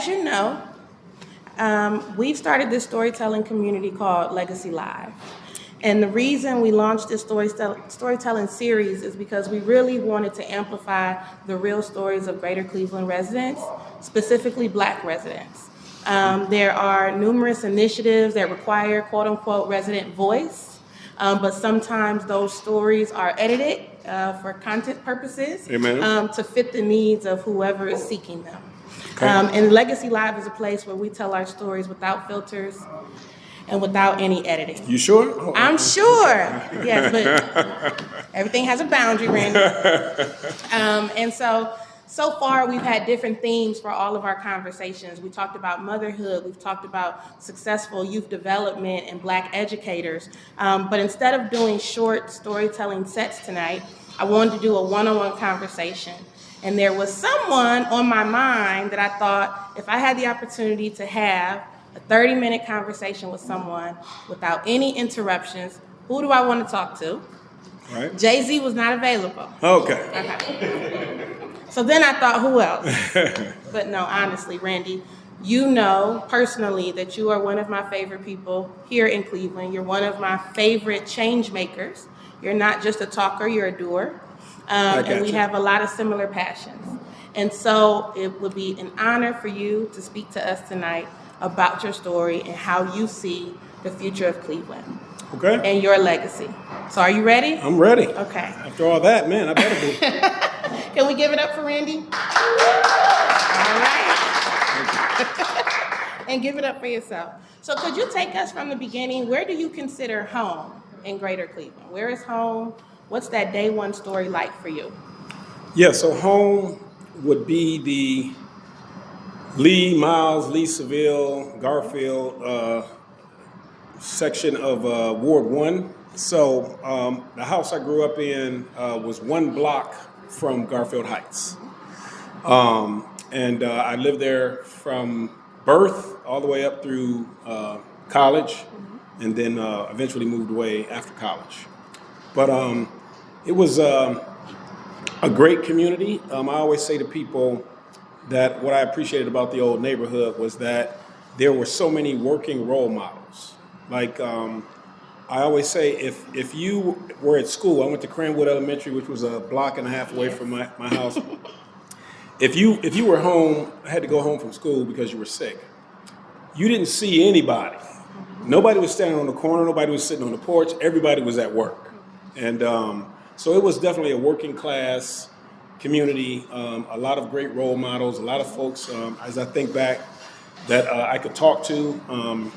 as you know, we've started this storytelling community called Legacy Live. And the reason we launched this storytelling series is because we really wanted to amplify the real stories of Greater Cleveland residents, specifically Black residents. There are numerous initiatives that require quote unquote resident voice, but sometimes those stories are edited for content purposes to fit the needs of whoever is seeking them. Okay. And Legacy Live is a place where we tell our stories without filters and without any editing. You sure? Oh, I'm sure. Yes, but everything has a boundary, Randy. And so far we've had different themes for all of our conversations. We talked about motherhood. We've talked about successful youth development and Black educators. But instead of doing short storytelling sets tonight, I wanted to do a one-on-one conversation. And there was someone on my mind that I thought if I had the opportunity to have a 30-minute conversation with someone without any interruptions, who do I want to talk to? Right. Jay-Z was not available. Okay. So then I thought, who else? But no, honestly, Randy, you know personally that you are one of my favorite people here in Cleveland. You're one of my favorite change makers. You're not just a talker, you're a doer. And we have a lot of similar passions. And so it would be an honor for you to speak to us tonight about your story and how you see the future of Cleveland. Okay. And your legacy. So are you ready? I'm ready. Okay. After all that, man, I better be. Can we give it up for Randy? All right. And give it up for yourself. So could you take us from the beginning? Where do you consider home in Greater Cleveland? Where is home? What's that day one story like for you? Yeah, so home would be the Lee, Miles, Lee, Seville, Garfield section of Ward 1. So the house I grew up in was 1 block from Garfield Heights. And I lived there from birth all the way up through college, and then eventually moved away after college. But it was a great community. I always say to people that what I appreciated about the old neighborhood was that there were so many working role models. Like I always say, if you were at school, I went to Cranwood Elementary, which was a block and a half away from my house. If you were home, had to go home from school because you were sick, you didn't see anybody. Nobody was standing on the corner. Nobody was sitting on the porch. Everybody was at work. And so it was definitely a working class community, a lot of great role models, a lot of folks, as I think back, that I could talk to.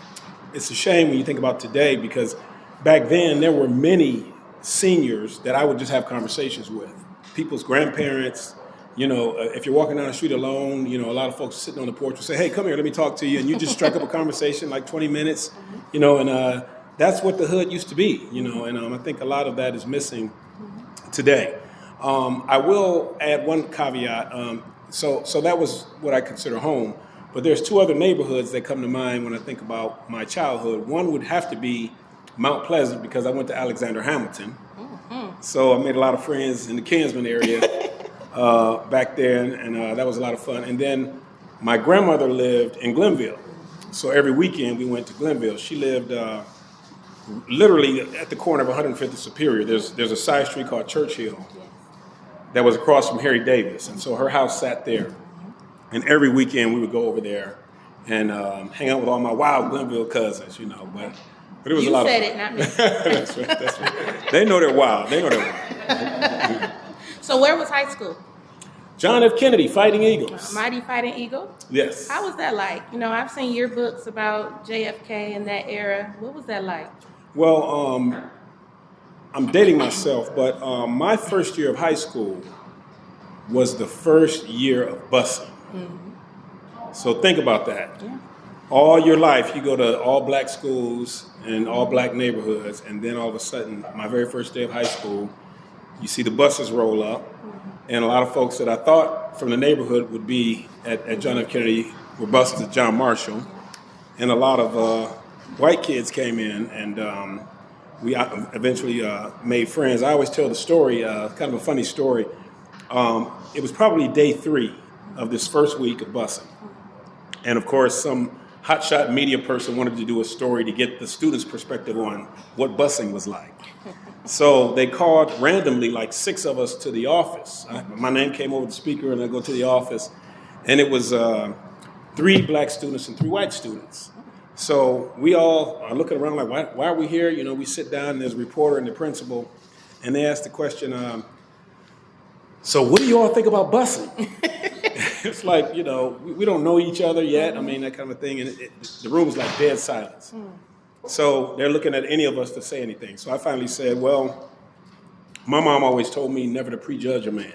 It's a shame when you think about today, because back then there were many seniors that I would just have conversations with. People's grandparents, you know, if you're walking down the street alone, you know, a lot of folks sitting on the porch will say, hey, come here, let me talk to you. And you just strike up a conversation like 20 minutes, you know, and that's what the hood used to be, you know, and I think a lot of that is missing today. I will add one caveat. So that was what I consider home. But there's 2 other neighborhoods that come to mind when I think about my childhood. One would have to be Mount Pleasant, because I went to Alexander Hamilton. So I made a lot of friends in the Kinsman area back then, and that was a lot of fun. And then my grandmother lived in Glenville. So every weekend we went to Glenville. She lived literally at the corner of 105th and Superior. There's a side street called Churchill that was across from Harry Davis. And so her house sat there. And every weekend we would go over there and hang out with all my wild Glenville cousins, you know. But it was a lot of fun. You said it, not me. That's right. They know they're wild. So where was high school? John F. Kennedy, Fighting Eagles. Mighty Fighting Eagle? Yes. How was that like? You know, I've seen yearbooks about JFK in that era. What was that like? Well, I'm dating myself, but my first year of high school was the first year of busing. So think about that. Yeah. All your life, you go to all black schools and all black neighborhoods, and then all of a sudden, my very first day of high school, you see the buses roll up, and a lot of folks that I thought from the neighborhood would be at John F. Kennedy were bused to John Marshall, and a lot of white kids came in, and we eventually made friends. I always tell the story, kind of a funny story. It was probably day 3 of this first week of busing. And of course, some hotshot media person wanted to do a story to get the students' perspective on what busing was like. So they called randomly like 6 of us to the office. My name came over the speaker, and I go to the office, and it was 3 black students and 3 white students. So we all are looking around like, why are we here? You know, we sit down, and there's a reporter and the principal, and they asked the question, so what do you all think about busing? It's like, you know, we don't know each other yet. I mean, that kind of thing. And the room was like dead silence. So they're looking at any of us to say anything. So I finally said, well, my mom always told me never to prejudge a man.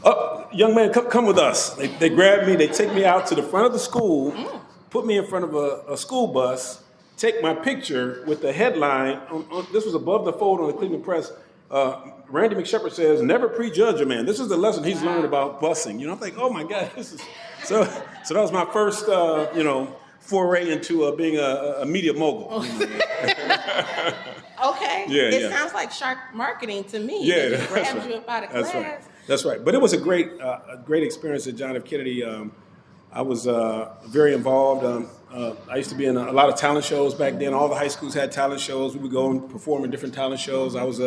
Oh, young man, come with us. They grabbed me. They take me out to the front of the school, put me in front of a school bus, take my picture with the headline. This was above the fold on the Cleveland Press. Randy McShepard says, never prejudge a man. This is the lesson he's learned about busing. You know, I'm thinking, oh my God, this is so that was my first, foray into being a media mogul. Okay. Yeah, it sounds like sharp marketing to me. Yeah, They just grabbed you up out of class. That's right. But it was a great experience at John F. Kennedy. I was very involved. I used to be in a lot of talent shows back then. All the high schools had talent shows. We would go and perform in different talent shows. I was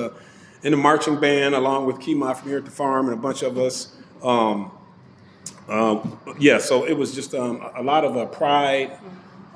in the marching band along with Kima from here at the farm and a bunch of us. So it was just a lot of pride.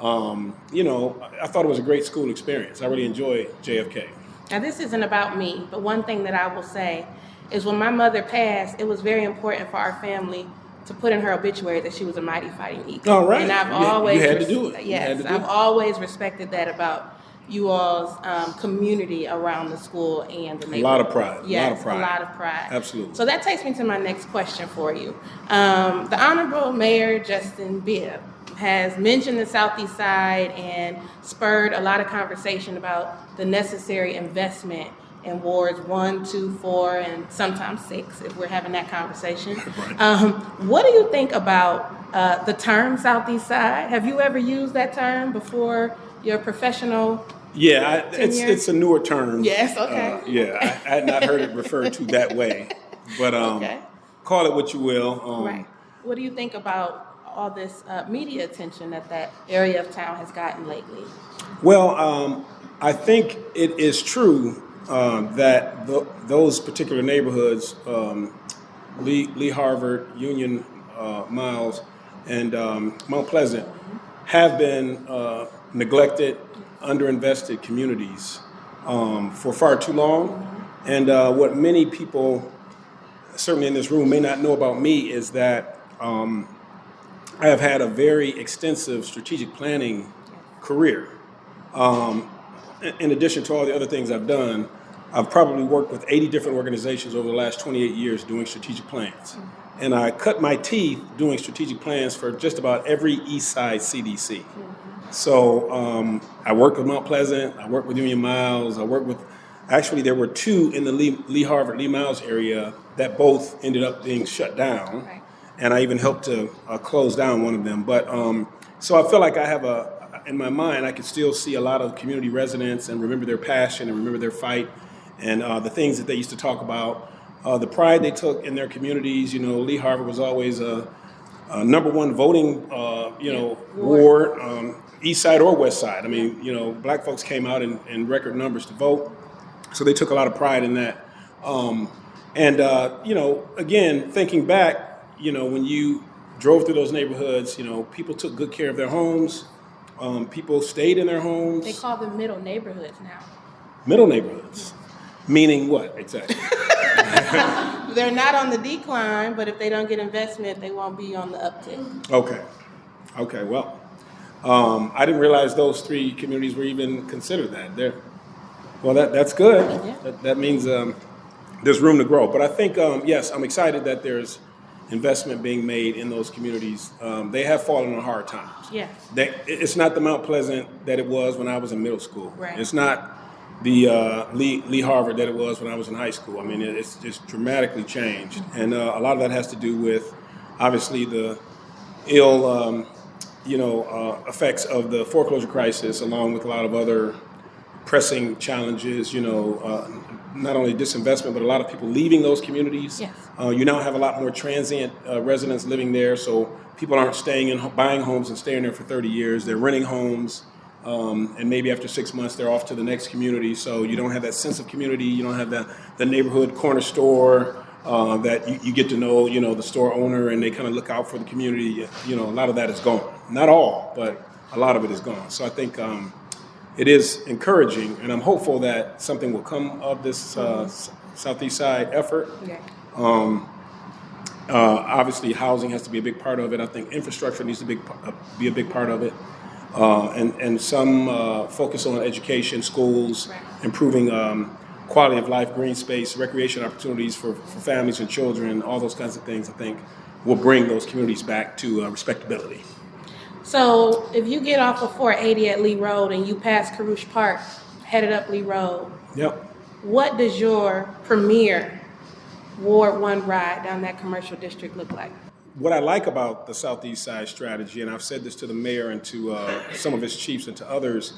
I thought it was a great school experience. I really enjoyed JFK. Now, this isn't about me, but one thing that I will say is when my mother passed, it was very important for our family to put in her obituary that she was a mighty fighting eagle. Oh, right. And I've always you had to do it. Yes, I've always respected that about you all's community around the school and the neighborhood. A lot of pride. Yes, a lot of pride. Absolutely. So that takes me to my next question for you. The Honorable Mayor Justin Bibb has mentioned the Southeast Side and spurred a lot of conversation about the necessary investment in wards 1, 2, 4, and sometimes 6, if we're having that conversation. Right. What do you think about the term Southeast Side? Have you ever used that term before your professional tenure? It's a newer term. Yes, okay. I had not heard it referred to that way, but call it what you will. Right. What do you think about all this media attention that area of town has gotten lately? Well, I think it is true that those particular neighborhoods, Lee Harvard, Union, Miles, and Mount Pleasant, have been neglected, underinvested communities for far too long. And what many people, certainly in this room, may not know about me is that I have had a very extensive strategic planning career. In addition to all the other things I've done, I've probably worked with 80 different organizations over the last 28 years doing strategic plans. And I cut my teeth doing strategic plans for just about every East Side CDC. So I worked with Mount Pleasant, I worked with Union Miles, actually there were 2 in the Lee Harvard, Lee Miles area that both ended up being shut down. Right. And I even helped to close down one of them. But so I feel like I have in my mind, I can still see a lot of community residents and remember their passion and remember their fight and the things that they used to talk about, the pride they took in their communities. You know, Lee Harvard was always a number 1 voting, ward, East Side or West Side. I mean, black folks came out in record numbers to vote, so they took a lot of pride in that. Again, thinking back, when you drove through those neighborhoods, people took good care of their homes. People stayed in their homes. They call them middle neighborhoods now. Middle neighborhoods? Meaning what exactly? They're not on the decline, but if they don't get investment, they won't be on the uptick. Okay. Well, I didn't realize those 3 communities were even considered that. That's good. Yeah. That means there's room to grow. But I think, yes, I'm excited that there's investment being made in those communities. They have fallen on hard times. Yeah. It's not the Mount Pleasant that it was when I was in middle school. Right. It's not the Lee Harvard that it was when I was in high school. I mean, it's just dramatically changed. Mm-hmm. And a lot of that has to do with, obviously, the ill, effects of the foreclosure crisis, along with a lot of other pressing challenges, not only disinvestment, but a lot of people leaving those communities. Yes. You now have a lot more transient residents living there, so people aren't staying and buying homes and staying there for 30 years. They're renting homes, and maybe after 6 months, they're off to the next community. So you don't have that sense of community. You don't have the neighborhood corner store that you get to know, the store owner, and they kind of look out for the community. A lot of that is gone. Not all, but a lot of it is gone. So I think it is encouraging, and I'm hopeful that something will come of this Southeast Side effort. Yeah. Obviously, housing has to be a big part of it. I think infrastructure needs to be a big part of it, and some focus on education, schools, Right. improving quality of life, green space, recreation opportunities for families and children, all those kinds of things. I think will bring those communities back to respectability. So if you get off of 480 at Lee Road and you pass Carouche Park, headed up Lee Road, Yep. what does your premier Ward 1 ride down that commercial district look like? What I like about the Southeast Side strategy, and I've said this to the mayor and to some of his chiefs and to others,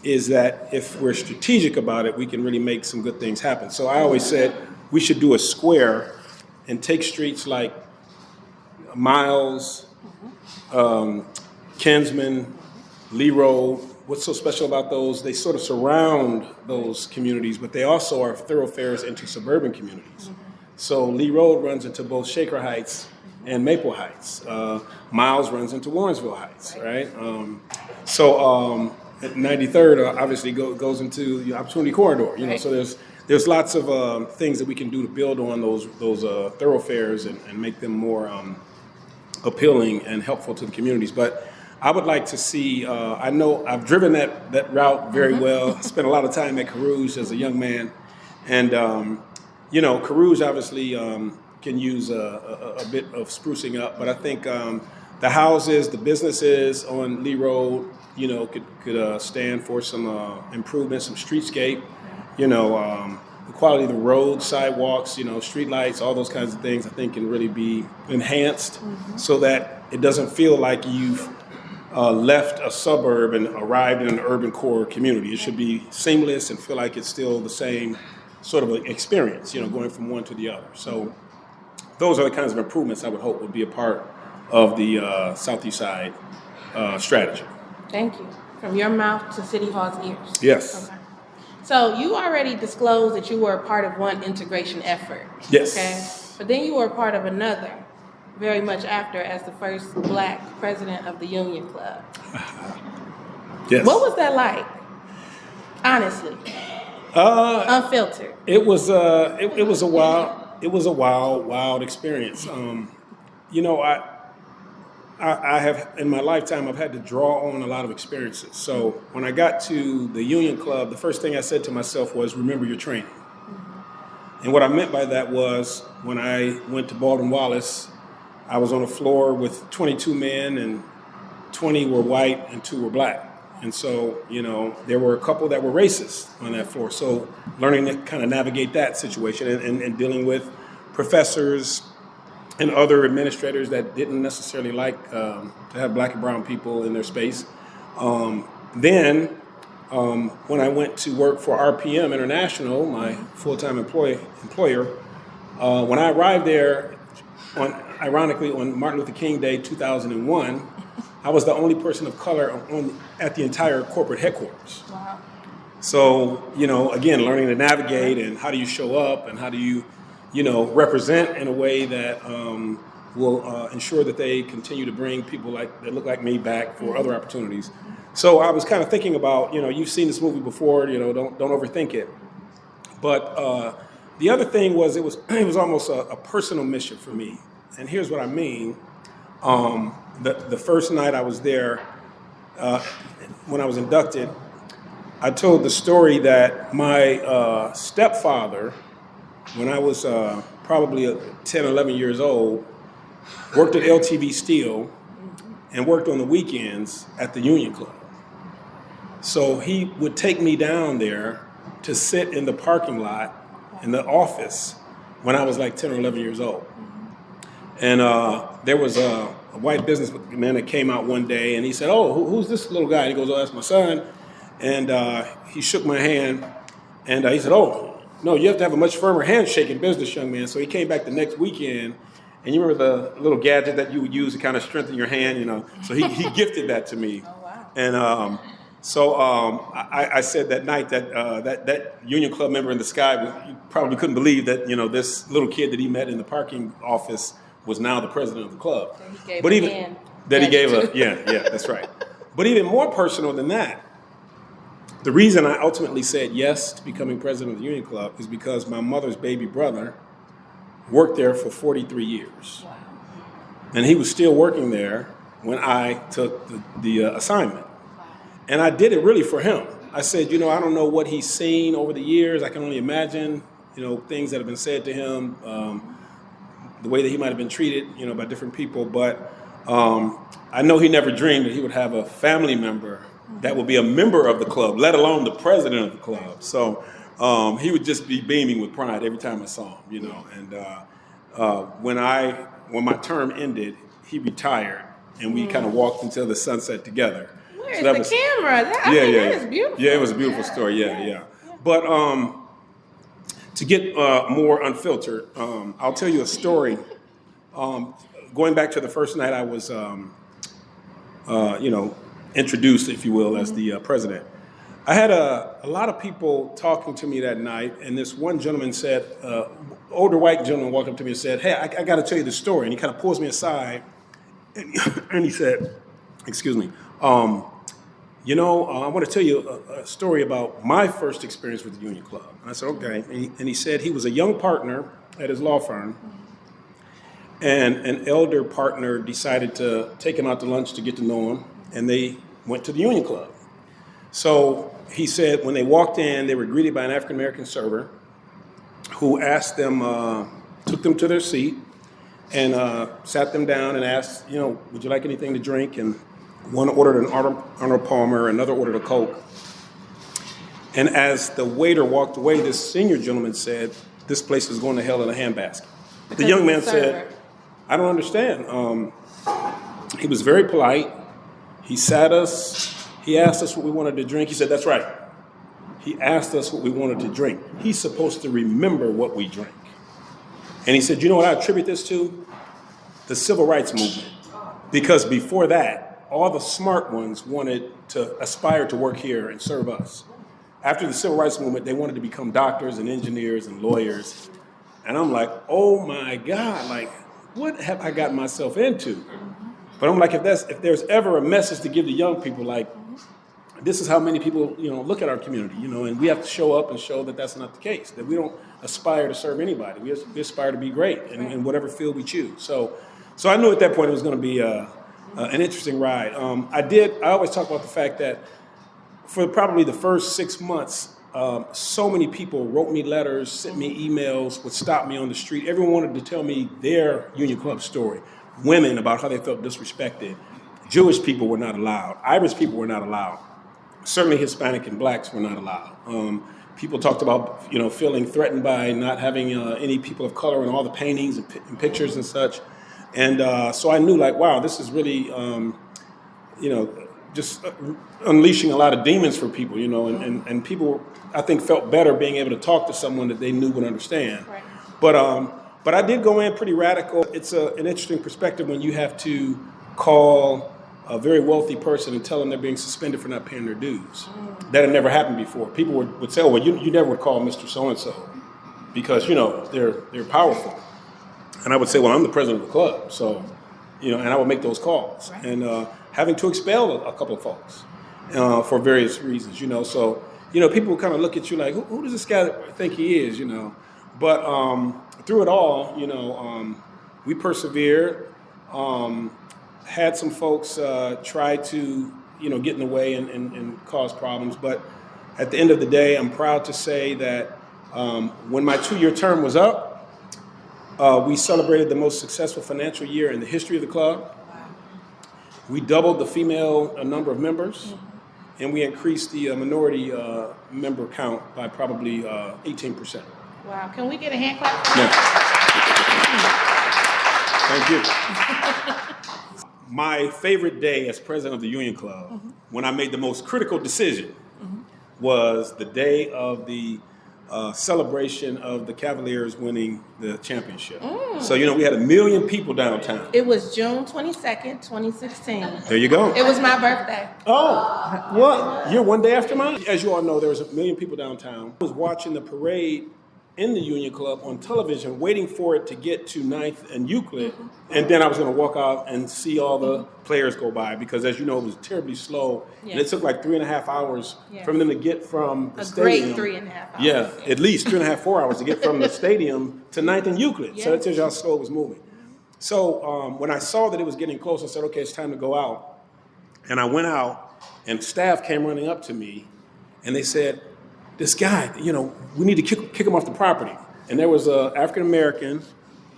is that if we're strategic about it, we can really make some good things happen. So I always said we should do a square and take streets like Miles, Kinsman, Lee Road. What's so special about those? They sort of surround those communities, but they also are thoroughfares into suburban communities. So Lee Road runs into both Shaker Heights and Maple Heights. Miles runs into Warrensville Heights, right? So 93rd obviously goes into the Opportunity Corridor. Right. So there's lots of things that we can do to build on those thoroughfares and make them more appealing and helpful to the communities. But I would like to see, I know I've driven that route very well. I spent a lot of time at Carouge as a young man. And, Carouge obviously can use a bit of sprucing up. But I think the houses, the businesses on Lee Road, could stand for some improvement, some streetscape, the quality of the road, sidewalks, street lights, all those kinds of things I think can really be enhanced so that it doesn't feel like you've left a suburb and arrived in an urban core community. It should be seamless and feel like it's still the same sort of experience, going from one to the other. So those are the kinds of improvements I would hope would be a part of the Southeast Side strategy. Thank you. From your mouth to City Hall's ears. Yes. Okay. So you already disclosed that you were a part of one integration effort. Yes. Okay. But then you were a part of another, very much after, as the first Black president of the Union Club. Yes. What was that like? Honestly, unfiltered. It was a wild experience. I have, in my lifetime, I've had to draw on a lot of experiences. So when I got to the Union Club, the first thing I said to myself was, remember your training. And what I meant by that was, when I went to Baldwin Wallace, I was on a floor with 22 men, and 20 were white and 2 were Black. And so, there were a couple that were racist on that floor. So learning to kind of navigate that situation and dealing with professors and other administrators that didn't necessarily like to have Black and brown people in their space. Then, when I went to work for RPM International, my full-time employer, when I arrived there, ironically, on Martin Luther King Day 2001, I was the only person of color at the entire corporate headquarters. Wow. So, again, learning to navigate and how do you show up and how do you represent in a way that will ensure that they continue to bring people that look like me back for other opportunities. So I was kind of thinking about, you've seen this movie before, don't overthink it. But the other thing was it was almost a personal mission for me. And here's what I mean. The first night I was there, when I was inducted, I told the story that my stepfather, when I was probably 10, 11 years old, worked at LTV Steel and worked on the weekends at the Union Club. So he would take me down there to sit in the parking lot in the office when I was like 10 or 11 years old. And there was a white businessman that came out one day and he said, "Oh, who's this little guy?" And he goes, "Oh, that's my son." And he shook my hand, and he said, "Oh, no, you have to have a much firmer handshake in business, young man." So he came back the next weekend, and you remember the little gadget that you would use to kind of strengthen your hand, So he gifted that to me. Oh, wow. And so I said that night that that Union Club member in the sky, you probably couldn't believe that this little kid that he met in the parking office was now the president of the club. So he gave but a even hand. that he gave a yeah, that's right. But even more personal than that, the reason I ultimately said yes to becoming president of the Union Club is because my mother's baby brother worked there for 43 years. Wow. And he was still working there when I took the assignment. Wow. And I did it really for him. I said, I don't know what he's seen over the years. I can only imagine, things that have been said to him, the way that he might have been treated, by different people. But I know he never dreamed that he would have a family member that would be a member of the club, let alone the president of the club. So he would just be beaming with pride every time I saw him, And when my term ended, he retired, and we kind of walked until the sunset together. Where's the camera? That is beautiful. Yeah, it was a beautiful story. Yeah. But to get more unfiltered, I'll tell you a story. Going back to the first night I was, introduced, if you will, as the president. I had a lot of people talking to me that night, and this one gentleman said, older white gentleman walked up to me and said, "Hey, I got to tell you the story." And he kind of pulls me aside, and he said, "Excuse me, I want to tell you a story about my first experience with the Union Club." And I said, "Okay." And he said he was a young partner at his law firm, and an elder partner decided to take him out to lunch to get to know him, and they went to the Union Club. So he said when they walked in, they were greeted by an African-American server who asked them, took them to their seat and sat them down and asked, "Would you like anything to drink?" And one ordered an Arnold Palmer, another ordered a Coke. And as the waiter walked away, this senior gentleman said, "This place is going to hell in a handbasket." The young man said, "I don't understand." He was very polite. He sat us. He asked us what we wanted to drink. He said, "That's right. He asked us what we wanted to drink. He's supposed to remember what we drink." And he said, "You know what I attribute this to? The civil rights movement. Because before that, all the smart ones wanted to aspire to work here and serve us. After the civil rights movement, they wanted to become doctors and engineers and lawyers." And I'm like, oh my God, like, what have I gotten myself into? But I'm like, if there's ever a message to give to young people, like, this is how many people, look at our community, and we have to show up and show that that's not the case, that we don't aspire to serve anybody. We aspire to be great in whatever field we choose. So I knew at that point it was going to be an interesting ride. I always talk about the fact that for probably the first 6 months, so many people wrote me letters, sent me emails, would stop me on the street. Everyone wanted to tell me their Union Club story. Women about how they felt disrespected. Jewish people were not allowed. Irish people were not allowed. Certainly Hispanic and blacks were not allowed. People talked about, feeling threatened by not having any people of color in all the paintings and pictures and such. And so I knew, like, wow, this is really, just unleashing a lot of demons for people, and people, I think, felt better being able to talk to someone that they knew would understand. Right. But I did go in pretty radical. It's an interesting perspective when you have to call a very wealthy person and tell them they're being suspended for not paying their dues. That had never happened before. People would say, "Oh, well, you never would call Mr. So-and-so because, they're powerful." And I would say, "Well, I'm the president of the club." So, and I would make those calls. Right. And having to expel a couple of folks for various reasons, So, people would kind of look at you like, who does this guy think he is, But through it all, we persevered. Had some folks try to, get in the way and cause problems. But at the end of the day, I'm proud to say that when my 2-year term was up, we celebrated the most successful financial year in the history of the club. Wow. We doubled the female number of members, and we increased the minority member count by probably 18%. Wow. Can we get a hand clap? Yeah. Thank you. My favorite day as president of the Union Club, when I made the most critical decision was the day of the celebration of the Cavaliers winning the championship. So, we had 1 million people downtown. It was June 22nd, 2016. There you go. It was my birthday. Oh, well, you're one day after mine. As you all know, there was 1 million people downtown. I was watching the parade in the Union Club on television, waiting for it to get to 9th and Euclid, and then I was going to walk out and see all the players go by, because as you know, it was terribly slow, and it took like 3.5 hours for them to get from the stadium. A great 3.5 hours. Yeah, at least 3.5, 4 hours to get from the stadium to 9th and Euclid. So that tells you how slow it was moving. So when I saw that it was getting close, I said, okay, it's time to go out. And I went out, and staff came running up to me, and they said, this guy, we need to kick him off the property. And there was an African-American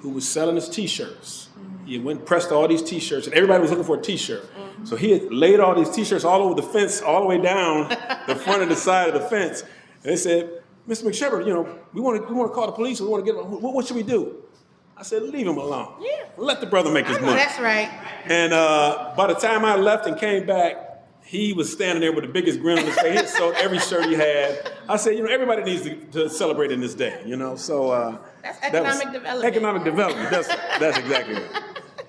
who was selling his T-shirts. He went and pressed all these T-shirts, and everybody was looking for a T-shirt. So he had laid all these T-shirts all over the fence, all the way down the front and the side of the fence. And they said, Mr. McShepard, we want to call the police. We want to get him. What should we do? I said, leave him alone. Yeah. Let the brother make his money. That's right. And by the time I left and came back, he was standing there with the biggest grin on his face. He had sold every shirt he had. I said, everybody needs to celebrate in this day, So that's economic development. Economic development. That's exactly it.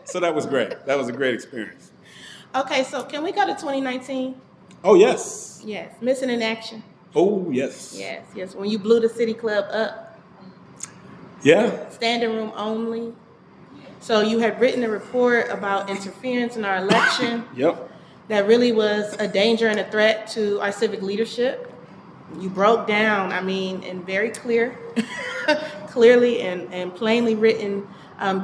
So that was great. That was a great experience. Okay, so can we go to 2019? Oh, yes. Yes. Missing in action. Oh, yes. Yes. When you blew the city club up. Yeah. Standing room only. So you had written a report about interference in our election. Yep. That really was a danger and a threat to our civic leadership. You broke down, in very clearly and plainly written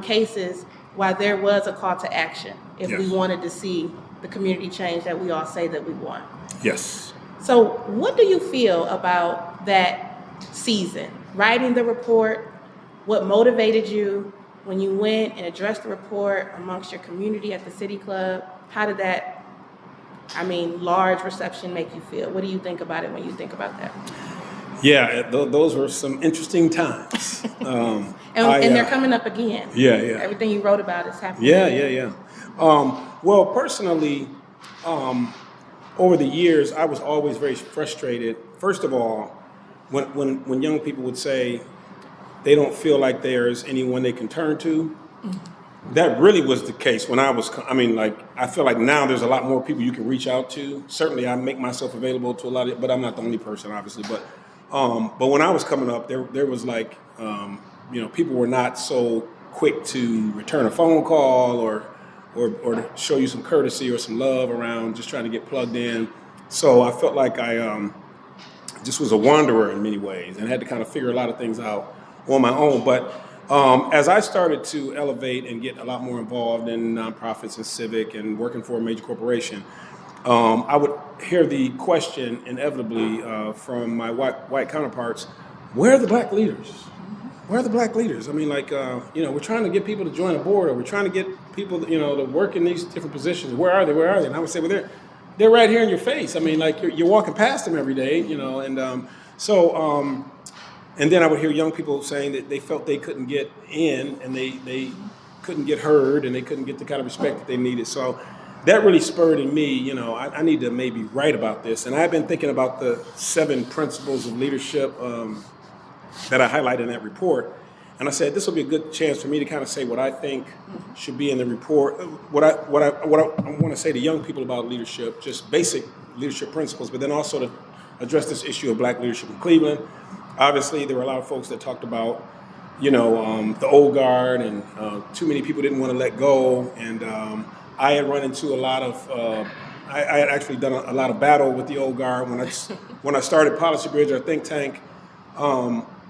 cases why there was a call to action if we wanted to see the community change that we all say that we want. Yes. So what do you feel about that season? Writing the report, what motivated you when you went and addressed the report amongst your community at the City Club? How did that large reception make you feel? What do you think about it when you think about that? Yeah, those were some interesting times. And they're coming up again. Yeah. Everything you wrote about is happening. Yeah. Well, personally, over the years, I was always very frustrated. First of all, when young people would say they don't feel like there's anyone they can turn to, that really was the case when I was, I feel like now there's a lot more people you can reach out to. Certainly I make myself available to a lot of, but I'm not the only person, obviously. But when I was coming up, there was people were not so quick to return a phone call or to show you some courtesy or some love around just trying to get plugged in. So I felt like I just was a wanderer in many ways and had to kind of figure a lot of things out on my own. But as I started to elevate and get a lot more involved in nonprofits and civic and working for a major corporation, I would hear the question inevitably from my white counterparts, where are the black leaders? Where are the black leaders? We're trying to get people to join a board, or we're trying to get people, to work in these different positions. Where are they? Where are they? And I would say, well, they're right here in your face. You're walking past them every day, and then I would hear young people saying that they felt they couldn't get in, and they couldn't get heard, and they couldn't get the kind of respect that they needed. So that really spurred in me, I need to maybe write about this. And I've been thinking about the 7 principles of leadership that I highlight in that report. And I said, this will be a good chance for me to kind of say what I think should be in the report, what I want to say to young people about leadership, just basic leadership principles, but then also to address this issue of black leadership in Cleveland. Obviously, there were a lot of folks that talked about, the old guard, and too many people didn't want to let go. And I had run into a lot of, I had actually done a lot of battle with the old guard. When I started PolicyBridge, our think tank,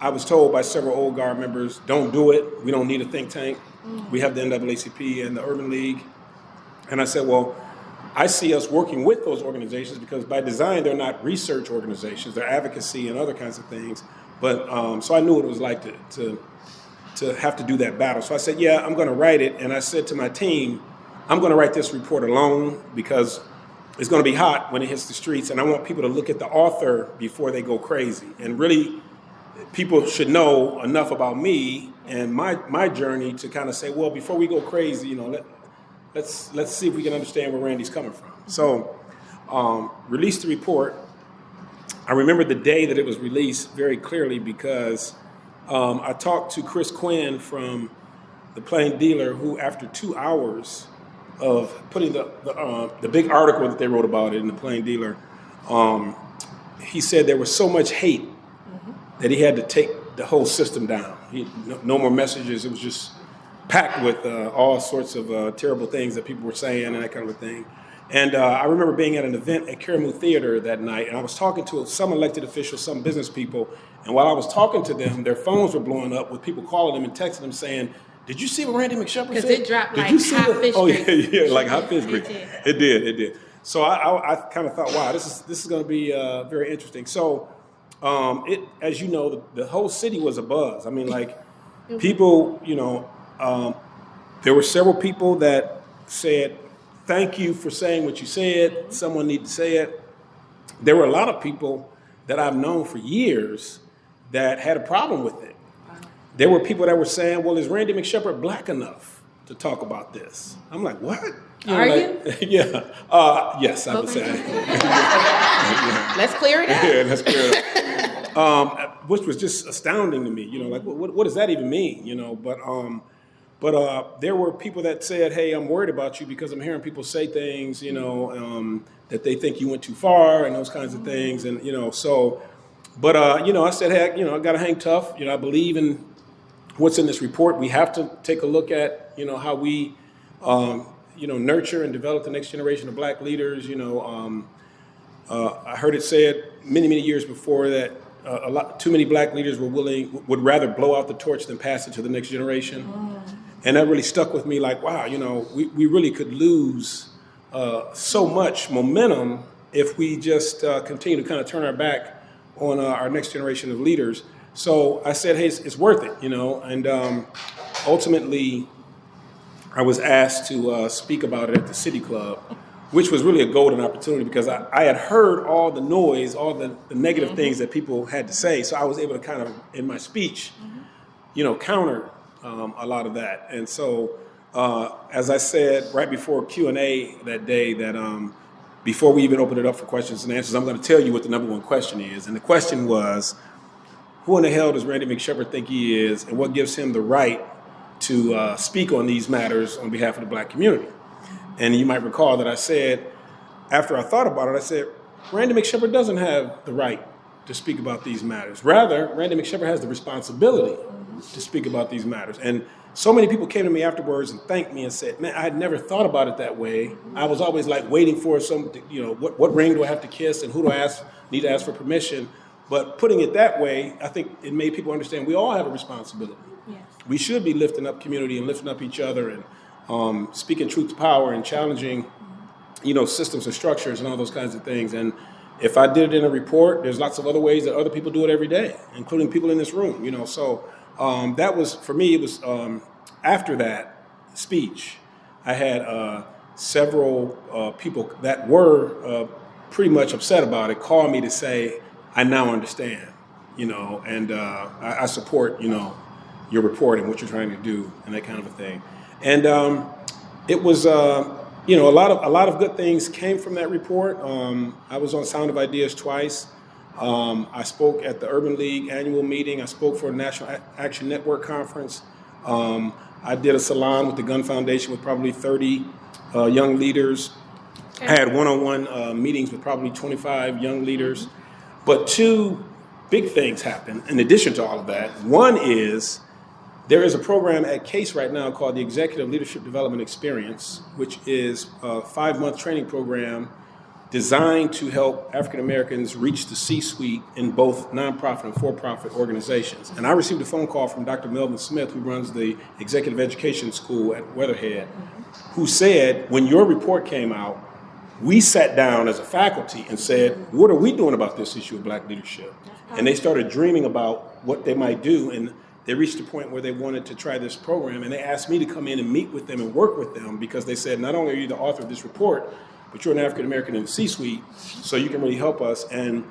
I was told by several old guard members, don't do it. We don't need a think tank. We have the NAACP and the Urban League. And I said, well, I see us working with those organizations because by design, they're not research organizations. They're advocacy and other kinds of things. But so I knew what it was like to have to do that battle. So I said, yeah, I'm going to write it. And I said to my team, I'm going to write this report alone because it's going to be hot when it hits the streets. And I want people to look at the author before they go crazy. And really, people should know enough about me and my journey to kind of say, well, before we go crazy, let's see if we can understand where Randy's coming from. So, released the report. I remember the day that it was released very clearly because I talked to Chris Quinn from the Plain Dealer, who after 2 hours of putting the big article that they wrote about it in the Plain Dealer, he said there was so much hate that he had to take the whole system down. No more messages. It was just packed with all sorts of terrible things that people were saying and that kind of thing. And I remember being at an event at Karamu Theater that night, and I was talking to some elected officials, some business people, and while I was talking to them, their phones were blowing up with people calling them and texting them saying, "Did you see what Randy McShepard said?" Because it dropped Did like you see hot fish Oh yeah, grease. yeah, like hot fish grease. It did. It did. So I kind of thought, wow, this is going to be very interesting. So as you know, the whole city was abuzz. I mean, like people, there were several people that said, "Thank you for saying what you said. Someone need to say it." There were a lot of people that I've known for years that had a problem with it. There were people that were saying, "Well, is Randy McShepard black enough to talk about this?" I'm like, "What?" Are you? Yeah. Yes, I would say. Let's clear it up. Yeah, let's clear it up. Which was just astounding to me. Like, what does that even mean? But there were people that said, "Hey, I'm worried about you because I'm hearing people say things, that they think you went too far and those kinds of things." And, so, but, I said, "Hey, I got to hang tough. I believe in what's in this report. We have to take a look at, how we, nurture and develop the next generation of black leaders." I heard it said many, many years before that too many black leaders would rather blow out the torch than pass it to the next generation. And that really stuck with me, like, wow, we really could lose so much momentum if we just continue to kind of turn our back on our next generation of leaders. So I said, hey, it's worth it, and ultimately I was asked to speak about it at the City Club, which was really a golden opportunity because I had heard all the noise, all the negative things that people had to say. So I was able to kind of, in my speech, counter a lot of that. And so, as I said right before Q&A that day, that before we even opened it up for questions and answers, I'm going to tell you what the number one question is. And the question was, who in the hell does Randy McShepard think he is, and what gives him the right to speak on these matters on behalf of the black community? And you might recall that I said, after I thought about it, I said, Randy McShepard doesn't have the right to speak about these matters. Rather, Randy McShepard has the responsibility to speak about these matters. And so many people came to me afterwards and thanked me and said, man, I had never thought about it that way. I was always like waiting for what ring do I have to kiss and who do I need to ask for permission? But putting it that way, I think it made people understand we all have a responsibility. Yes. We should be lifting up community and lifting up each other and speaking truth to power and challenging, systems and structures and all those kinds of things. And if I did it in a report, there's lots of other ways that other people do it every day, including people in this room, So that was, for me, it was after that speech, I had several people that were pretty much upset about it call me to say, I now understand, and I support, your report and what you're trying to do and that kind of a thing. And it was, a lot of good things came from that report. I was on Sound of Ideas twice. I spoke at the Urban League annual meeting. I spoke for a National Action Network conference. I did a salon with the Gun Foundation with probably 30 young leaders. Okay. I had one-on-one meetings with probably 25 young leaders. But two big things happened in addition to all of that. One is there is a program at CASE right now called the Executive Leadership Development Experience, which is a 5-month training program designed to help African Americans reach the C-suite in both nonprofit and for-profit organizations. And I received a phone call from Dr. Melvin Smith, who runs the Executive Education School at Weatherhead, who said, when your report came out, we sat down as a faculty and said, what are we doing about this issue of black leadership? And they started dreaming about what they might do, and they reached a point where they wanted to try this program, and they asked me to come in and meet with them and work with them because they said, not only are you the author of this report, but you're an African American in the C-suite, so you can really help us. And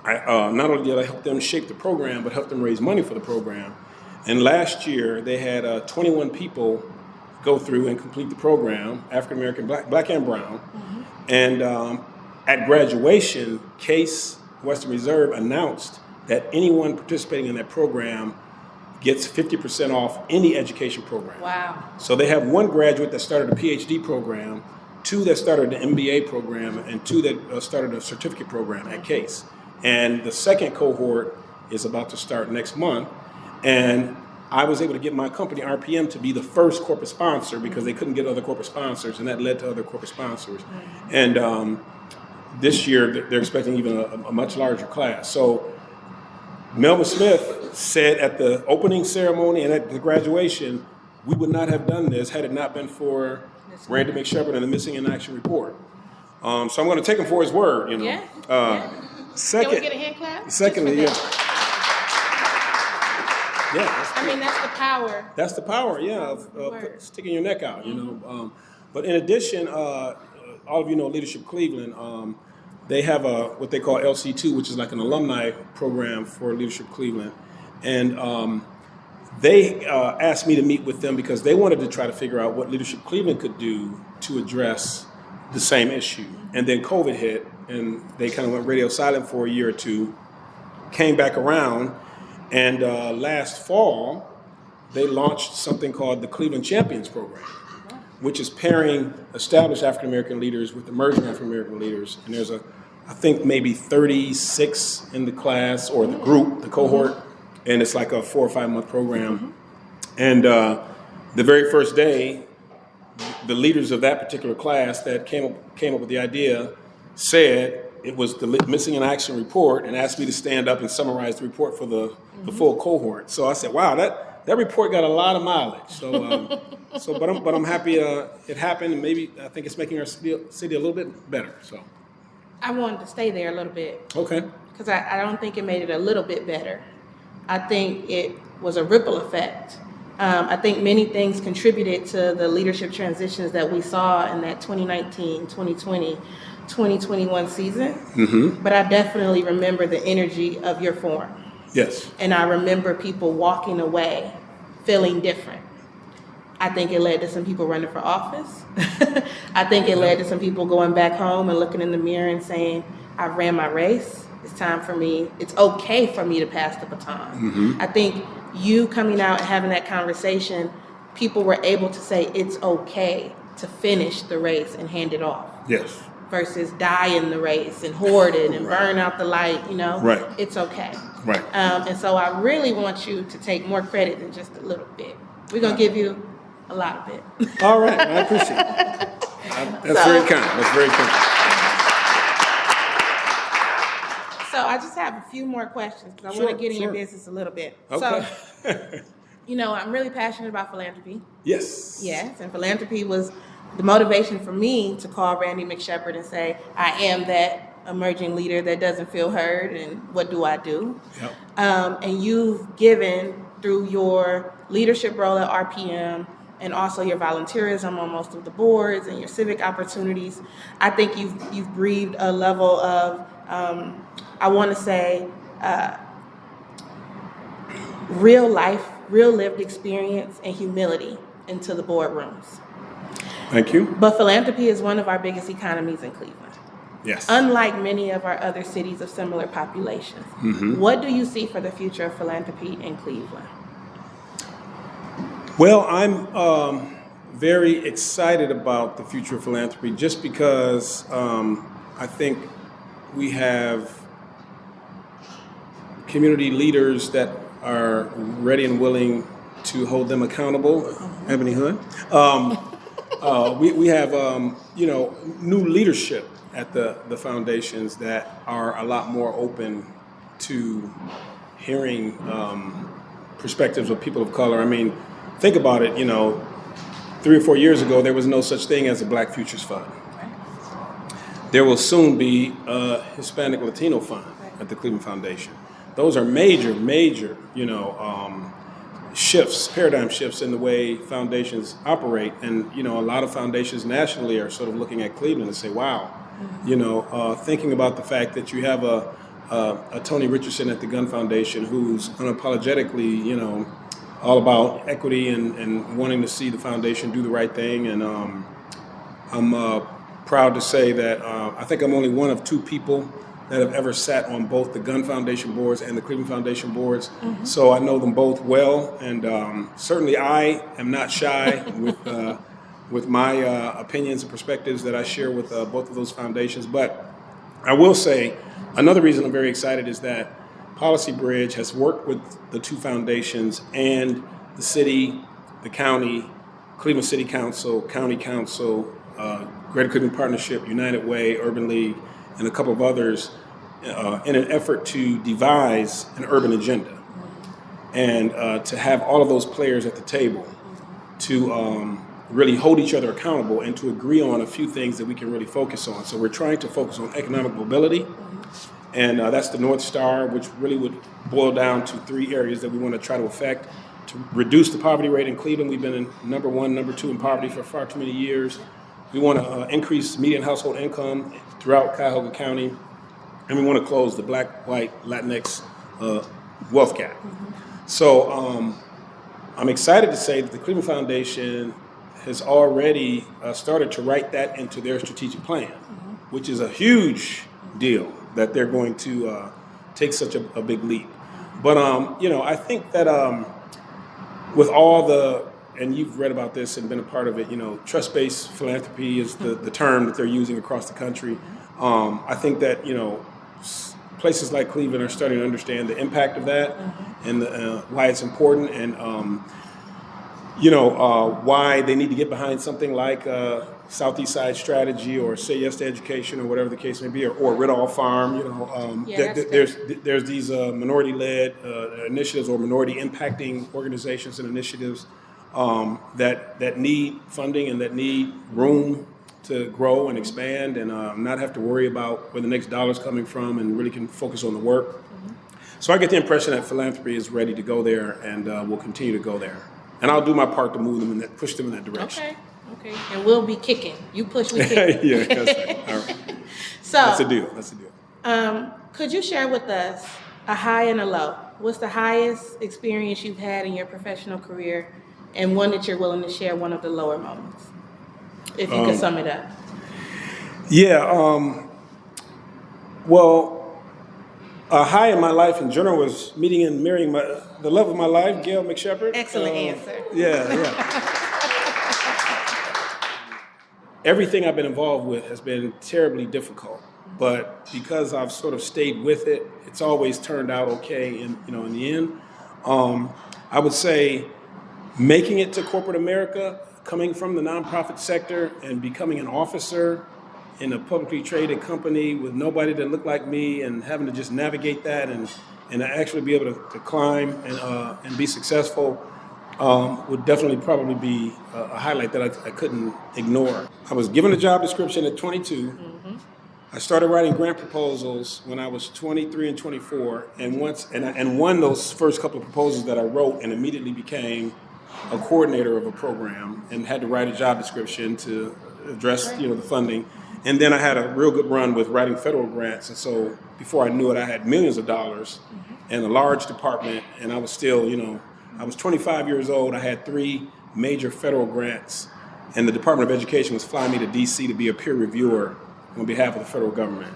I not only did I help them shape the program, but help them raise money for the program. And last year, they had 21 people go through and complete the program, African American, black and brown. Mm-hmm. And at graduation, CASE Western Reserve announced that anyone participating in that program gets 50% off any education program. Wow. So they have one graduate that started a PhD program, two that started an MBA program, and two that started a certificate program at Case. And the second cohort is about to start next month. And I was able to get my company, RPM, to be the first corporate sponsor because they couldn't get other corporate sponsors, and that led to other corporate sponsors. And this year, they're expecting even a much larger class. So Melvin Smith said at the opening ceremony and at the graduation, we would not have done this had it not been for Randy McShepard and the Missing in Action report. So I'm going to take him for his word, you know. Yeah. Second, Can we get a hand clap? Secondly, yeah. That's the power. That's the power, yeah, of sticking your neck out, you know. But in addition, all of you know Leadership Cleveland. They have what they call LC2, which is like an alumni program for Leadership Cleveland. And they asked me to meet with them because they wanted to try to figure out what Leadership Cleveland could do to address the same issue. And then COVID hit, and they kind of went radio silent for a year or two, came back around, and last fall, they launched something called the Cleveland Champions Program, which is pairing established African-American leaders with emerging African-American leaders. And there's I think maybe 36 in the class or the group, the cohort, and it's like a 4 or 5 month program. And the very first day, the leaders of that particular class that came up with the idea said it was the Missing in Action report and asked me to stand up and summarize the report for the full cohort. So I said, wow, that report got a lot of mileage. So, but I'm happy it happened, and maybe I think it's making our city a little bit better. So, I wanted to stay there a little bit. Okay. Because I don't think it made it a little bit better. I think it was a ripple effect. I think many things contributed to the leadership transitions that we saw in that 2019, 2020, 2021 season. Mm-hmm. But I definitely remember the energy of your forum. Yes. And I remember people walking away feeling different. I think it led to some people running for office. I think it led to some people going back home and looking in the mirror and saying, I ran my race. It's time for me. It's okay for me to pass the baton. Mm-hmm. I think you coming out and having that conversation, people were able to say it's okay to finish the race and hand it off. Yes. Versus die in the race and hoard it and burn out the light, you know? Right. It's okay. Right. And so I really want you to take more credit than just a little bit. We're going to give you a lot of it. All right. I appreciate it. That's very kind. That's very kind. So I just have a few more questions because I want to get in your business a little bit. Okay. So, I'm really passionate about philanthropy. Yes. Yes, and philanthropy was the motivation for me to call Randy McShepard and say, I am that emerging leader that doesn't feel heard, and what do I do? Yep. And you've given through your leadership role at RPM and also your volunteerism on most of the boards and your civic opportunities. I think you've breathed a level of, I want to say, real life, real lived experience and humility into the boardrooms. Thank you. But philanthropy is one of our biggest economies in Cleveland. Yes. Unlike many of our other cities of similar populations. Mm-hmm. What do you see for the future of philanthropy in Cleveland? Well, I'm very excited about the future of philanthropy just because I think we have community leaders that are ready and willing to hold them accountable. Mm-hmm. Ebony Hood. We have new leadership at the foundations that are a lot more open to hearing perspectives of people of color. I mean, think about it, 3 or 4 years ago, there was no such thing as a Black Futures Fund. There will soon be a Hispanic Latino Fund at the Cleveland Foundation. Those are major, shifts, paradigm shifts in the way foundations operate. And, a lot of foundations nationally are sort of looking at Cleveland and say, wow, thinking about the fact that you have a Tony Richardson at the Gun Foundation who's unapologetically, all about equity and wanting to see the foundation do the right thing. And I'm proud to say that I think I'm only one of 2 people that have ever sat on both the Gun Foundation boards and the Cleveland Foundation boards. So I know them both well, and certainly I am not shy with my opinions and perspectives that I share with both of those foundations. But I will say another reason I'm very excited is that PolicyBridge has worked with the two foundations and the city, the county, Cleveland City Council, County Council, Greater Cleveland Partnership, United Way, Urban League, and a couple of others in an effort to devise an urban agenda and to have all of those players at the table to really hold each other accountable and to agree on a few things that we can really focus on. So we're trying to focus on economic mobility, and that's the North Star, which really would boil down to 3 areas that we want to try to affect. To reduce the poverty rate in Cleveland, we've been in number 1, number 2 in poverty for far too many years. We want to increase median household income throughout Cuyahoga County, and we want to close the Black, White, Latinx wealth gap. So I'm excited to say that the Cleveland Foundation has already started to write that into their strategic plan, which is a huge deal that they're going to take such a big leap. But I think that with all the, and you've read about this and been a part of it, trust-based philanthropy is the term that they're using across the country. I think that, places like Cleveland are starting to understand the impact of that and why it's important, and, why they need to get behind something like Southeast Side Strategy or Say Yes to Education or whatever the case may be, or Randell Farm. There's these minority-led initiatives or minority impacting organizations and initiatives that need funding and that need room to grow and expand and not have to worry about where the next dollar's coming from and really can focus on the work. So I get the impression that philanthropy is ready to go there and will continue to go there. And I'll do my part to move them push them in that direction. Okay. And we'll be kicking. You push, we kick. Yeah, that's right. All right. So That's a deal. Could you share with us a high and a low? What's the highest experience you've had in your professional career, and one that you're willing to share one of the lower moments, if you could sum it up? Yeah. Well, a high in my life in general was meeting and marrying the love of my life, Gail McShepard. Excellent answer. Yeah. Everything I've been involved with has been terribly difficult, but because I've sort of stayed with it, it's always turned out okay. In the end, I would say making it to corporate America, coming from the nonprofit sector and becoming an officer in a publicly traded company with nobody that looked like me and having to just navigate that and actually be able to climb and be successful would definitely probably be a highlight that I couldn't ignore. I was given a job description at 22. I started writing grant proposals when I was 23 and 24, and won those first couple of proposals that I wrote, and immediately became a coordinator of a program and had to write a job description to address the funding. And then I had a real good run with writing federal grants, and so before I knew it, I had millions of dollars and a large department, and I was still, I was 25 years old. I had 3 major federal grants, and the Department of Education was flying me to D.C. to be a peer reviewer on behalf of the federal government.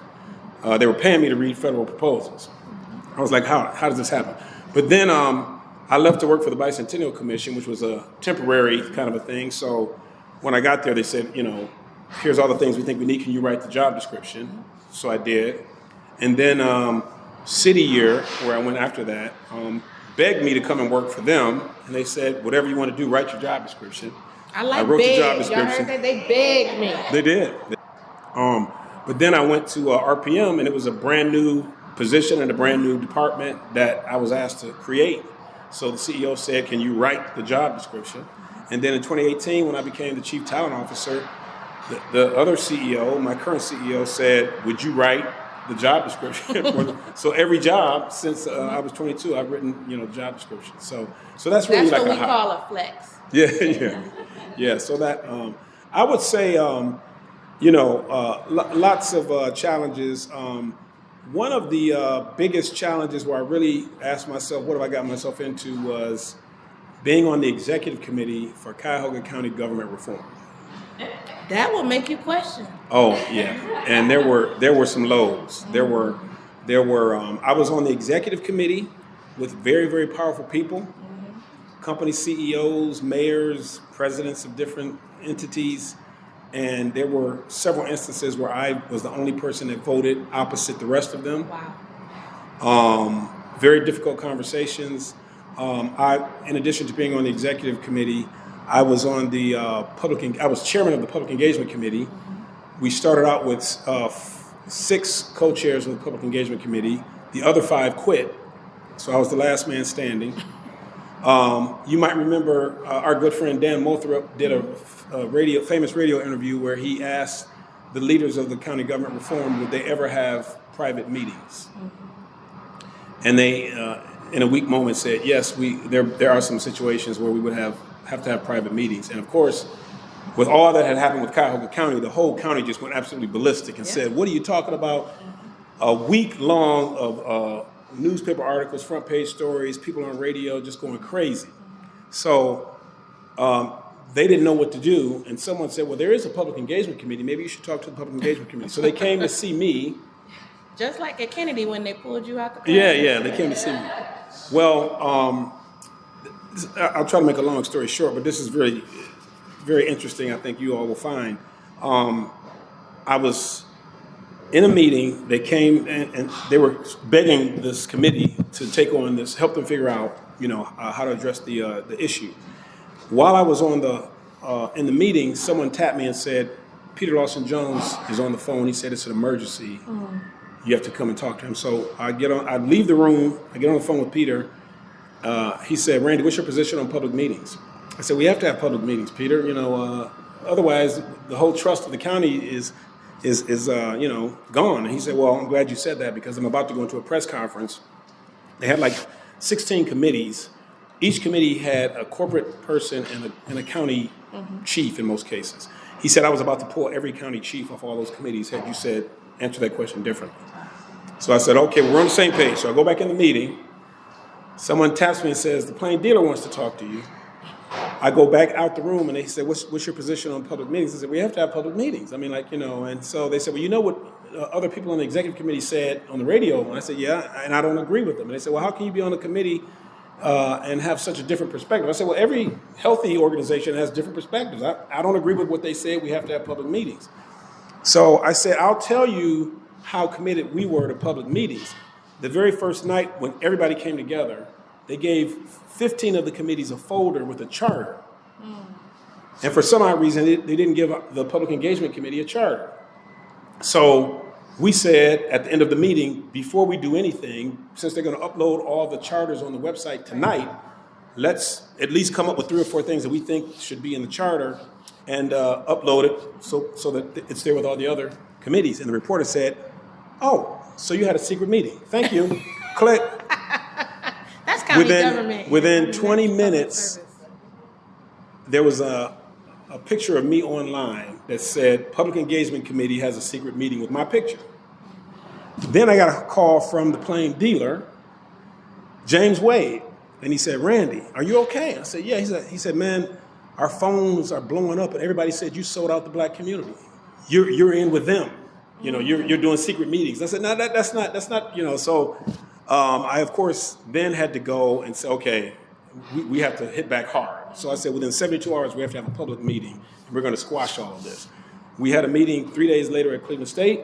They were paying me to read federal proposals. I was like, how does this happen? But then I left to work for the Bicentennial Commission, which was a temporary kind of a thing. So when I got there, they said, here's all the things we think we need. Can you write the job description? So I did. And then City Year, where I went after that, begged me to come and work for them, and they said, whatever you want to do, write your job description. I wrote beg. the job description. Y'all heard that? They begged me. They did. But then I went to RPM, and it was a brand new position and a brand new department that I was asked to create. So the CEO said, can you write the job description? And then in 2018, when I became the chief talent officer, the other CEO, my current CEO, said, would you write the job description? So every job since I was 22, I've written, job descriptions. So that's really that's like what we call a flex. Yeah. So that I would say, lots of challenges. One of the biggest challenges where I really asked myself, what have I got myself into, was being on the executive committee for Cuyahoga County government reform. That will make you question. Oh yeah, and there were some lows. There were I was on the executive committee with very, very powerful people, company CEOs, mayors, presidents of different entities, and there were several instances where I was the only person that voted opposite the rest of them. Wow. Very difficult conversations. In addition to being on the executive committee, I was on the I was chairman of the public engagement committee. We started out with 6 co-chairs of the public engagement committee. The other 5 quit, so I was the last man standing. You might remember our good friend Dan Moulthrop did a famous radio interview where he asked the leaders of the county government reform, would they ever have private meetings? And they, in a weak moment, said, yes, there are some situations where we would have to have private meetings. And of course, with all that had happened with Cuyahoga County, the whole county just went absolutely ballistic and said, what are you talking about? A week long of newspaper articles, front page stories, people on radio just going crazy. So they didn't know what to do. And someone said, well, there is a public engagement committee. Maybe you should talk to the public engagement committee. So they came to see me. Just like at Kennedy when they pulled you out the class. Yeah, they came to see me. Well, I'll try to make a long story short, but this is very, very interesting. I think you all will find. I was in a meeting. They came and they were begging this committee to take on this, help them figure out, how to address the issue. While I was on in the meeting, someone tapped me and said, Peter Lawson Jones is on the phone. He said it's an emergency. You have to come and talk to him. So I leave the room. I get on the phone with Peter. He said, Randy, what's your position on public meetings? I said, we have to have public meetings, Peter. Otherwise the whole trust of the county is gone. And he said, well, I'm glad you said that because I'm about to go into a press conference. They had like 16 committees. Each committee had a corporate person and a county chief in most cases. He said, I was about to pull every county chief off all those committees had you said, answer that question differently. So I said, okay, we're on the same page. So I go back in the meeting. Someone taps me and says, the plain dealer wants to talk to you. I go back out the room and they said, what's your position on public meetings? I said, we have to have public meetings. I mean, and so they said, well, you know what other people on the executive committee said on the radio? And I said, yeah, and I don't agree with them. And they said, well, how can you be on a committee and have such a different perspective? I said, well, every healthy organization has different perspectives. I don't agree with what they said. We have to have public meetings. So I said, I'll tell you how committed we were to public meetings. The very first night when everybody came together, they gave 15 of the committees a folder with a charter. And for some odd reason, they didn't give the Public Engagement Committee a charter. So we said at the end of the meeting, before we do anything, since they're going to upload all the charters on the website tonight, let's at least come up with 3 or 4 things that we think should be in the charter and upload it so that it's there with all the other committees. And the reporter said, oh, so you had a secret meeting. Thank you. Click. That's county government. Within 20 minutes, there was a picture of me online that said, Public Engagement Committee has a secret meeting with my picture. Then I got a call from the plain dealer, James Wade, and he said, Randy, are you okay? I said, yeah. He said, man, our phones are blowing up and everybody said you sold out the black community. You're in with them. You're doing secret meetings. I said, no, that's not, so I, of course, then had to go and say, okay, we have to hit back hard. So I said, within 72 hours, we have to have a public meeting, and we're going to squash all of this. We had a meeting 3 days later at Cleveland State.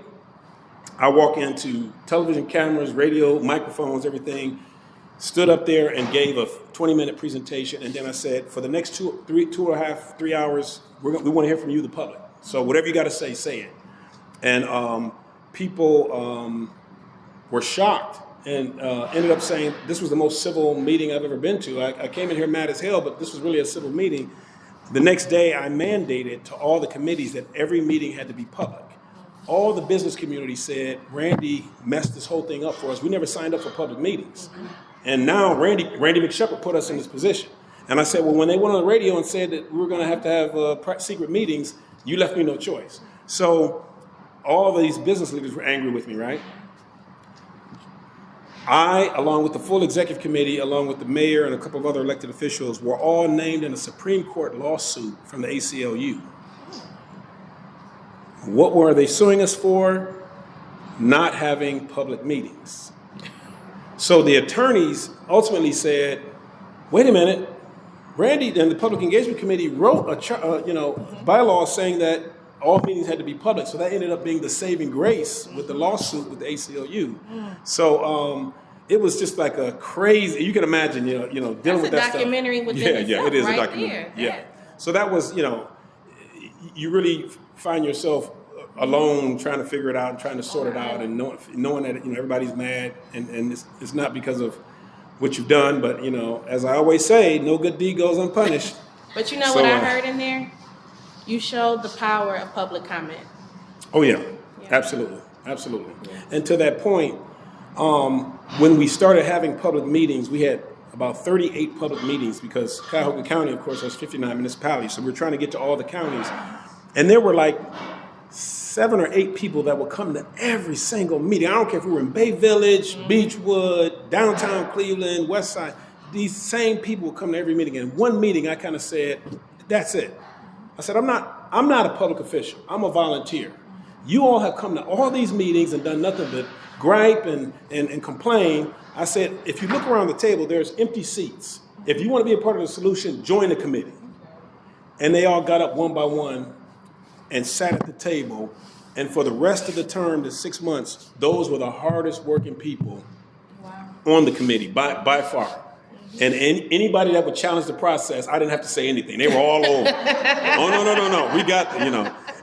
I walk into television cameras, radio, microphones, everything, stood up there and gave a 20-minute presentation, and then I said, for the next 3 hours, we want to hear from you, the public. So whatever you got to say it. And people were shocked and ended up saying this was the most civil meeting I've ever been to. I came in here mad as hell, but this was really a civil meeting. The next day, I mandated to all the committees that every meeting had to be public. All the business community said, Randy messed this whole thing up for us. We never signed up for public meetings. And now Randy McShepard put us in this position. And I said, well, when they went on the radio and said that we were going to have secret meetings, you left me no choice. So all these business leaders were angry with me, right? I, along with the full executive committee, along with the mayor and a couple of other elected officials, were all named in a Supreme Court lawsuit from the ACLU. What were they suing us for? Not having public meetings. So the attorneys ultimately said, wait a minute, Randy and the Public Engagement Committee wrote bylaws saying that all meetings had to be public. So that ended up being the saving grace with the lawsuit with the ACLU. So it was just like a crazy, you can imagine, dealing with that stuff. That's a documentary within itself, yeah, it is right a documentary. there. Yeah. So that was, you really find yourself alone trying to figure it out and trying to sort it out and knowing that everybody's mad and it's not because of what you've done, but as I always say, no good deed goes unpunished. But what I heard in there? You showed the power of public comment. Oh yeah. Absolutely. Yeah. And to that point, when we started having public meetings, we had about 38 public meetings because Cuyahoga County, of course, has 59 municipalities. So we're trying to get to all the counties. And there were like 7 or 8 people that would come to every single meeting. I don't care if we were in Bay Village, Beechwood, downtown Cleveland, West Side. These same people would come to every meeting. And one meeting, I kind of said, that's it. I said, I'm not a public official. I'm a volunteer. You all have come to all these meetings and done nothing but gripe and complain. I said, if you look around the table, there's empty seats. If you want to be a part of the solution, join the committee. And they all got up one by one and sat at the table. And for the rest of the term, the 6 months, those were the hardest working people on the committee by far. And anybody that would challenge the process, I didn't have to say anything. They were all over. Oh, no. We got,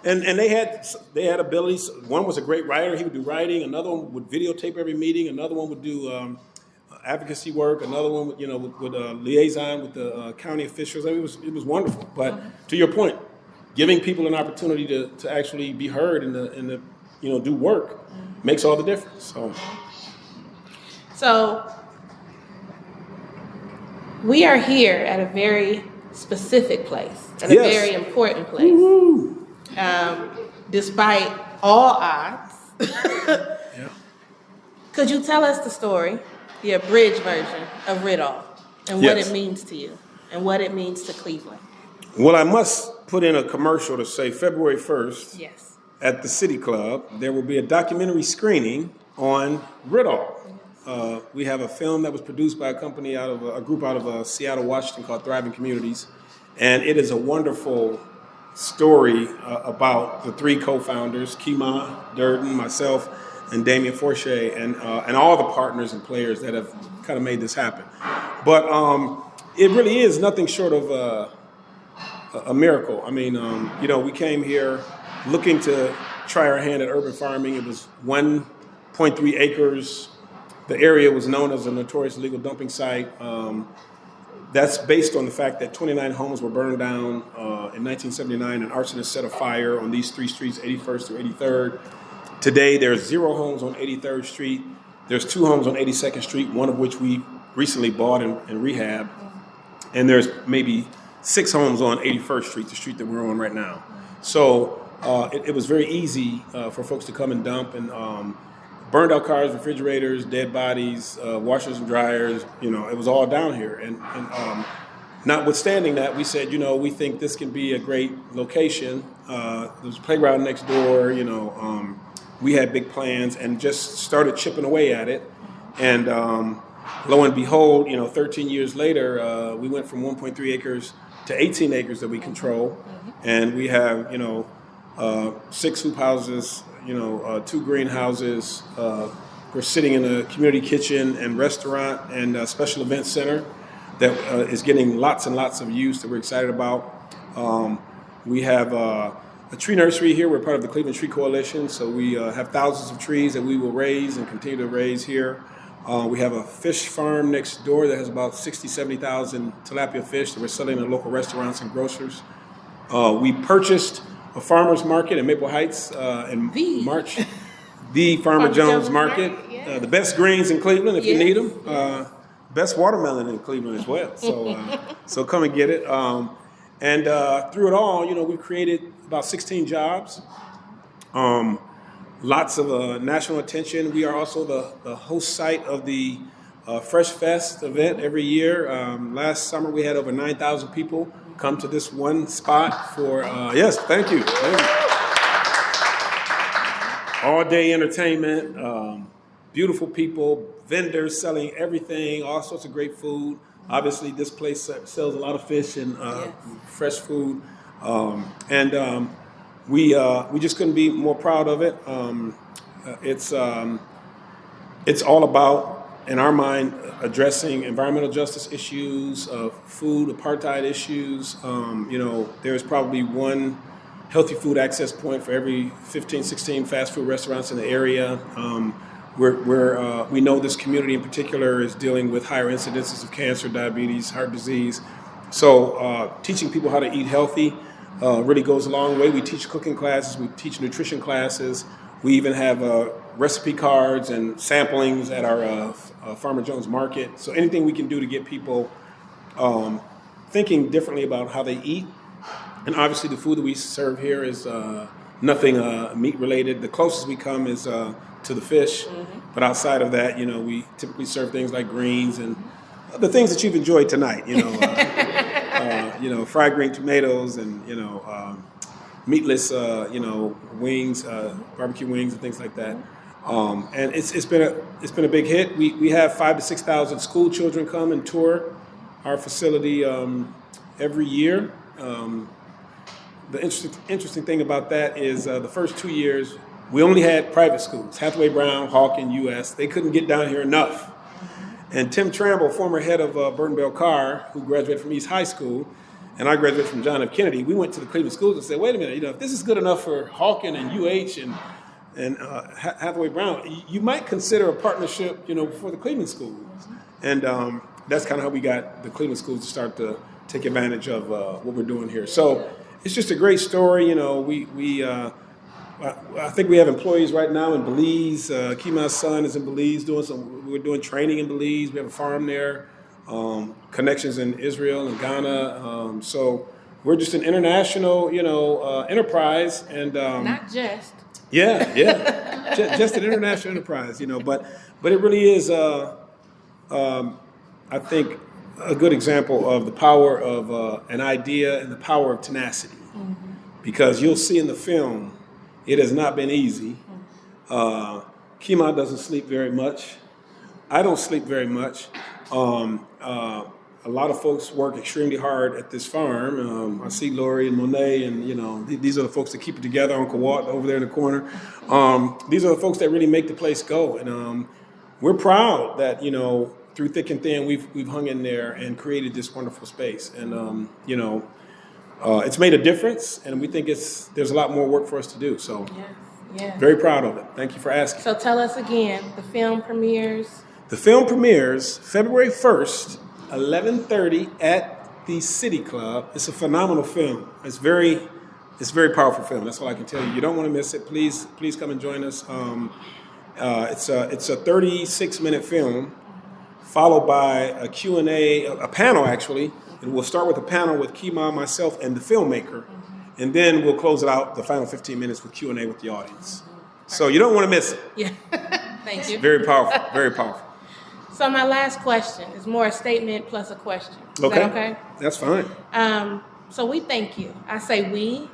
And they had abilities. One was a great writer. He would do writing. Another one would videotape every meeting. Another one would do advocacy work. Another one would liaison with the county officials. I mean, it was wonderful. But to your point, giving people an opportunity to actually be heard and do work makes all the difference. So we are here at a very specific place, at a very important place. Despite all odds. Could you tell us the story, the abridged version of Randell, and what it means to you, and what it means to Cleveland? Well, I must put in a commercial to say February 1st at the City Club, there will be a documentary screening on Randell. We have a film that was produced by a group out of Seattle, Washington called Thriving Communities. And it is a wonderful story about the 3 co-founders, Kima Durden, myself, and Damien Forche, and all the partners and players that have kind of made this happen. But it really is nothing short of a miracle. I mean, we came here looking to try our hand at urban farming. It was 1.3 acres. The area was known as a notorious illegal dumping site. That's based on the fact that 29 homes were burned down in 1979. An arsonist set a fire on these 3 streets, 81st through 83rd. Today, there's 0 homes on 83rd Street. There's 2 homes on 82nd Street, one of which we recently bought and rehabbed. And there's maybe 6 homes on 81st Street, the street that we're on right now. So it was very easy for folks to come and dump and burned out cars, refrigerators, dead bodies, washers and dryers. It was all down here. And notwithstanding that, we said, we think this can be a great location. There's a playground next door. We had big plans and just started chipping away at it. And lo and behold, 13 years later, we went from 1.3 acres to 18 acres that we control. And we have, 6 hoop houses, 2 greenhouses. We're sitting in a community kitchen and restaurant and a special event center that is getting lots and lots of use that we're excited about. We have a tree nursery here. We're part of the Cleveland Tree Coalition, so we have thousands of trees that we will raise and continue to raise here. We have a fish farm next door that has about 60,000, 70,000 tilapia fish that we're selling in local restaurants and grocers. We purchased a farmer's market in Maple Heights in March. The Farmer Jones Market. The best greens in Cleveland if you need them. Best watermelon in Cleveland as well. So come and get it. And through it all, we've created about 16 jobs. Lots of national attention. We are also the host site of the Fresh Fest event every year. Last summer we had over 9,000 people come to this one spot for, yes, thank you. all day entertainment, beautiful people, vendors selling everything, all sorts of great food. Obviously, this place sells a lot of fish and fresh food, and we just couldn't be more proud of it. It's all about, in our mind, addressing environmental justice issues, food apartheid issues. There's probably one healthy food access point for every 15, 16 fast food restaurants in the area. We know this community in particular is dealing with higher incidences of cancer, diabetes, heart disease. So teaching people how to eat healthy really goes a long way. We teach cooking classes, we teach nutrition classes. We even have recipe cards and samplings at our Farmer Jones Market. So anything we can do to get people thinking differently about how they eat. And obviously the food that we serve here is nothing meat related. The closest we come is to the fish. Mm-hmm. But outside of that, we typically serve things like greens and the things that you've enjoyed tonight, fried green tomatoes and, meatless, wings, barbecue wings and things like that. And it's been a big hit. We have 5,000 to 6,000 school children come and tour our facility every year. The interesting thing about that is the first 2 years we only had private schools, Hathaway Brown, Hawken, US. They couldn't get down here enough. And Tim Tramble, former head of Burton Bell Carr, who graduated from East High School, and I graduated from John F. Kennedy, we went to the Cleveland schools and said, wait a minute, if this is good enough for Hawken and UH and Hathaway Brown, you might consider a partnership, for the Cleveland schools. And that's kind of how we got the Cleveland schools to start to take advantage of what we're doing here. So it's just a great story. I think we have employees right now in Belize. Kima's son is in Belize we're doing training in Belize. We have a farm there, connections in Israel and Ghana. So we're just an international, enterprise. And not just. Yeah. just an international enterprise, but it really is, I think, a good example of the power of an idea and the power of tenacity. Mm-hmm. Because you'll see in the film, it has not been easy. Kima doesn't sleep very much. I don't sleep very much. A lot of folks work extremely hard at this farm. I see Lori and Monet, and these are the folks that keep it together. Uncle Walt over there in the corner. These are the folks that really make the place go, and we're proud that through thick and thin we've hung in there and created this wonderful space. And it's made a difference, and we think there's a lot more work for us to do. So, yes. Very proud of it. Thank you for asking. So tell us again, the film premieres? The film premieres February 1st, 11:30 at the City Club. It's a phenomenal film. It's a very powerful film. That's all I can tell you. You don't want to miss it. Please come and join us. It's a 36-minute film, followed by a Q&A, a panel actually. And we'll start with a panel with Kima, myself, and the filmmaker. And then we'll close it out, the final 15 minutes, with Q&A with the audience. So you don't want to miss it. Yeah. Thank you. Very powerful, very powerful. So my last question is more a statement plus a question. Is okay. that okay? That's fine. So we thank you. I say we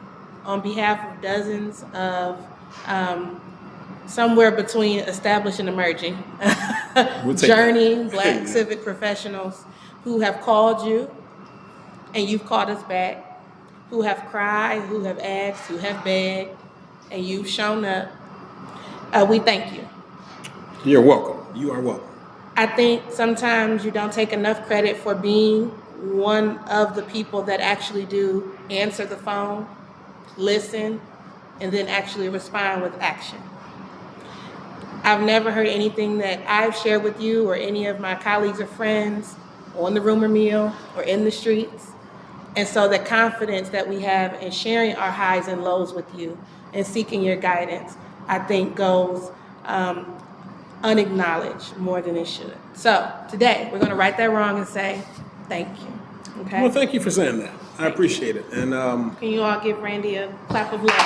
on behalf of dozens of somewhere between established and emerging journeying Black civic professionals who have called you and you've called us back, who have cried, who have asked, who have begged, and you've shown up. We thank you. You're welcome. You are welcome. I think sometimes you don't take enough credit for being one of the people that actually do answer the phone, listen, and then actually respond with action. I've never heard anything that I've shared with you or any of my colleagues or friends on the rumor mill or in the streets. And so the confidence that we have in sharing our highs and lows with you and seeking your guidance, I think goes unacknowledged more than it should. So today, we're going to right that wrong and say thank you. Okay? Well, thank you for saying that. I appreciate it. And can you all give Randy a clap of love?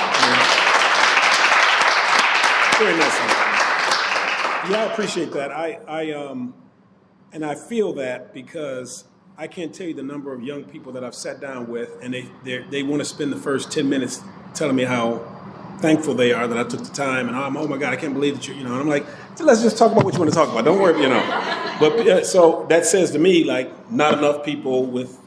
Very nice. Yeah, I appreciate that. And I feel that because I can't tell you the number of young people that I've sat down with, and they want to spend the first 10 minutes telling me how thankful they are that I took the time, and I'm, oh my God, I can't believe that and I'm like, so let's just talk about what you want to talk about. Don't worry, But so that says to me, like, not enough people with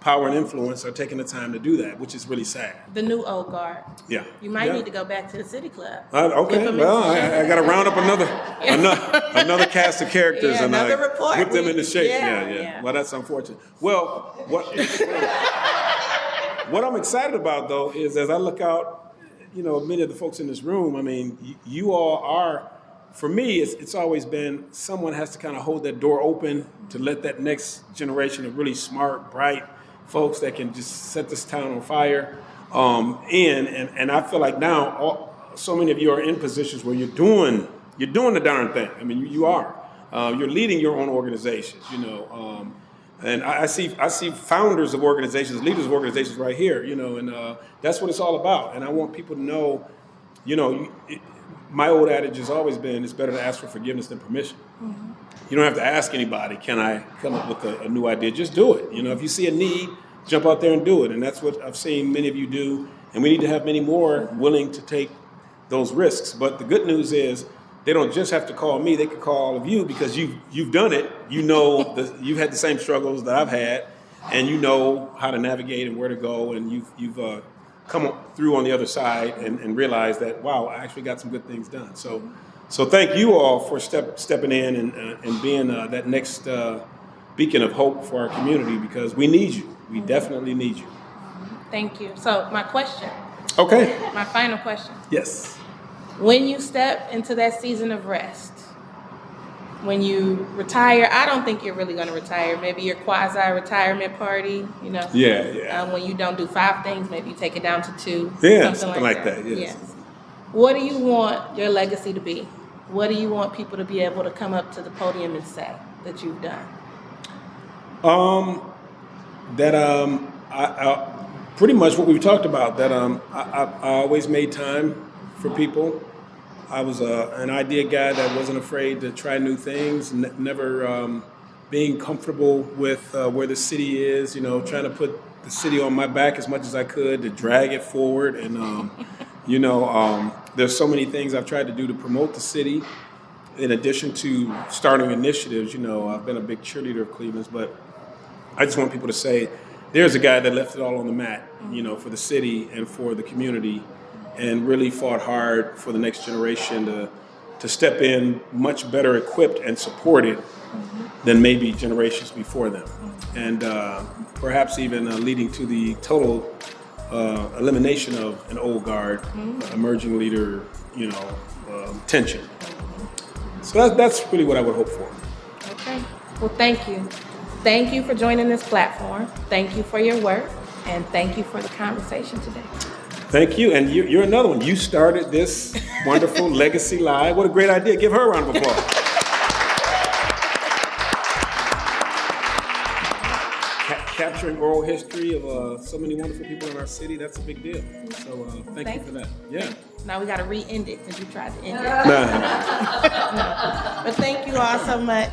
power and influence are taking the time to do that, which is really sad. The new old guard. Yeah. You might need to go back to the city club. Okay, well, I got to round up another cast of characters and report. whip them into shape. Yeah. Well, that's unfortunate. Well, what I'm excited about, though, is as I look out, many of the folks in this room, I mean, you all are, for me, it's always been someone has to kind of hold that door open to let that next generation of really smart, bright folks that can just set this town on fire in. And I feel like now so many of you are in positions where you're doing the darn thing. I mean, you are. You're leading your own organizations, and I see founders of organizations, leaders of organizations right here, and that's what it's all about. And I want people to know, my old adage has always been, it's better to ask for forgiveness than permission. Mm-hmm. You don't have to ask anybody, can I come up with a new idea? Just do it. If you see a need, jump out there and do it. And that's what I've seen many of you do. And we need to have many more willing to take those risks. But the good news is they don't just have to call me, they could call all of you because you've done it. You've had the same struggles that I've had, and you know how to navigate and where to go, and you've come through on the other side and realize that, wow, I actually got some good things done. So thank you all for stepping in and being that next beacon of hope for our community, because we need you. We definitely need you. Thank you. So my question. Okay. My final question. Yes. When you step into that season of rest, when you retire, I don't think you're really going to retire. Maybe your quasi-retirement party, Yeah. When you don't do 5 things, maybe you take it down to 2. Yeah, something like that. Yes. What do you want your legacy to be? What do you want people to be able to come up to the podium and say that you've done? I pretty much what we've talked about. That I always made time for people. I was an idea guy that wasn't afraid to try new things. Never being comfortable with where the city is. Trying to put the city on my back as much as I could to drag it forward. And there's so many things I've tried to do to promote the city. In addition to starting initiatives, I've been a big cheerleader of Cleveland's, but I just want people to say, there's a guy that left it all on the mat, for the city and for the community, and really fought hard for the next generation to step in much better equipped and supported than maybe generations before them. And perhaps even leading to the total elimination of an old guard, emerging leader, tension. So that's really what I would hope for. Okay. Well, thank you. Thank you for joining this platform. Thank you for your work, and thank you for the conversation today. Thank you, and you're another one. You started this wonderful Legacy Live. What a great idea. Give her a round of applause. Capturing oral history of so many wonderful people in our city, that's a big deal. So thank you for that. Yeah. Now we got to re-end it because you tried to end it. But thank you all so much.